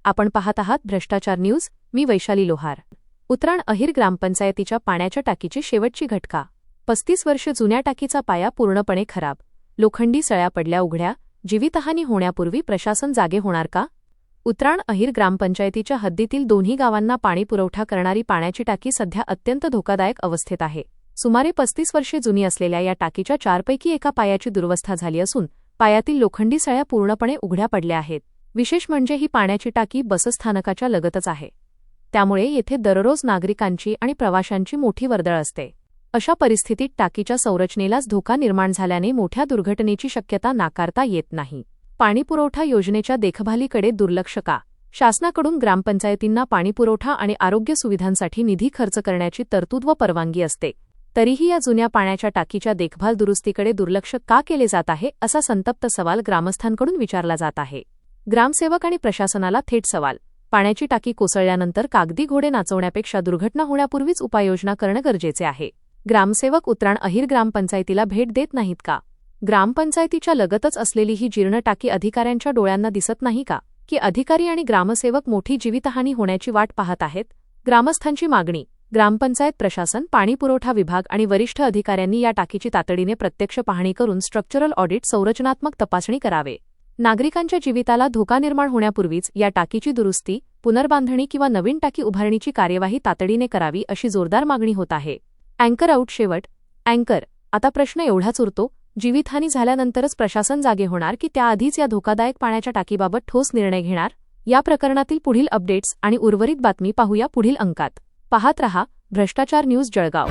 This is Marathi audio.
आपण पाहत आहात भ्रष्टाचार न्यूज. मी वैशाली लोहार. उत्राण अहिर ग्रामपंचायतीच्या पाण्याच्या टाकीची शेवटची घटका. 35 वर्ष जुन्या टाकीचा पाया पूर्णपणे खराब. लोखंडी सळ्या पडल्या उघड्या. जीवितहानी होण्यापूर्वी प्रशासन जागे होणार का? उत्राण अहिर ग्रामपंचायतीच्या हद्दीतील दोन्ही गावांना पाणी पुरवठा करणारी पाण्याची टाकी सध्या अत्यंत धोकादायक अवस्थेत आहे. सुमारे 35 वर्षे जुनी असलेल्या या टाकीच्या 4 पैकी एका पायाची दुरवस्था झाली असून पायातील लोखंडी सळ्या पूर्णपणे उघड्या पडल्या आहेत. विशेष म्हणजे ही पाण्याची टाकी बसस्थानकाच्या लगतच आहे. त्यामुळे येथे दररोज नागरिकांची आणि प्रवाशांची मोठी वर्दळ असते. अशा परिस्थितीत टाकीच्या संरचनेलाच धोका निर्माण झाल्याने मोठ्या दुर्घटनेची शक्यता नाकारता येत नाही. पाणीपुरवठा योजनेच्या देखभालीकडे दुर्लक्ष का? शासनाकडून ग्रामपंचायतींना पाणीपुरवठा आणि आरोग्य सुविधांसाठी निधी खर्च करण्याची तरतूद व परवानगी असते. तरीही या जुन्या पाण्याच्या टाकीच्या देखभाल दुरुस्तीकडे दुर्लक्ष का केले जात आहे, असा संतप्त सवाल ग्रामस्थांकडून विचारला जात आहे. ग्रामसेवक आणि प्रशासनाला थेट सवाल. पाण्याची टाकी कोसळल्यानंतर कागदी घोडे नाचवण्यापेक्षा दुर्घटना होण्यापूर्वीच उपाययोजना करणं गरजेचे आहे. ग्रामसेवक उत्राण अहिर ग्रामपंचायतीला भेट देत नाहीत का? ग्रामपंचायतीच्या लगतच असलेली ही जीर्ण टाकी अधिकाऱ्यांच्या डोळ्यांना दिसत नाही का, की अधिकारी आणि ग्रामसेवक मोठी जीवितहानी होण्याची वाट पाहत आहेत? ग्रामस्थांची मागणी. ग्रामपंचायत प्रशासन, पाणीपुरवठा विभाग आणि वरिष्ठ अधिकाऱ्यांनी या टाकीची तातडीने प्रत्यक्ष पाहणी करून स्ट्रक्चरल ऑडिट, संरचनात्मक तपासणी करावे. नागरिकांच्या जीविताला धोका निर्माण होण्यापूर्वीच या टाकीची दुरुस्ती, पुनर्बांधणी किंवा नवीन टाकी उभारणीची कार्यवाही तातडीने करावी, अशी जोरदार मागणी होत आहे. अँकर आऊट. शेवट. अँकर. आता प्रश्न एवढाच उरतो, जीवितहानी झाल्यानंतरच प्रशासन जागे होणार की त्याआधीच या धोकादायक पाण्याच्या टाकीबाबत ठोस निर्णय घेणार? या प्रकरणातील पुढील अपडेट्स आणि उर्वरित बातमी पाहूया पुढील अंकात. पाहत रहा भ्रष्टाचार न्यूज जळगाव.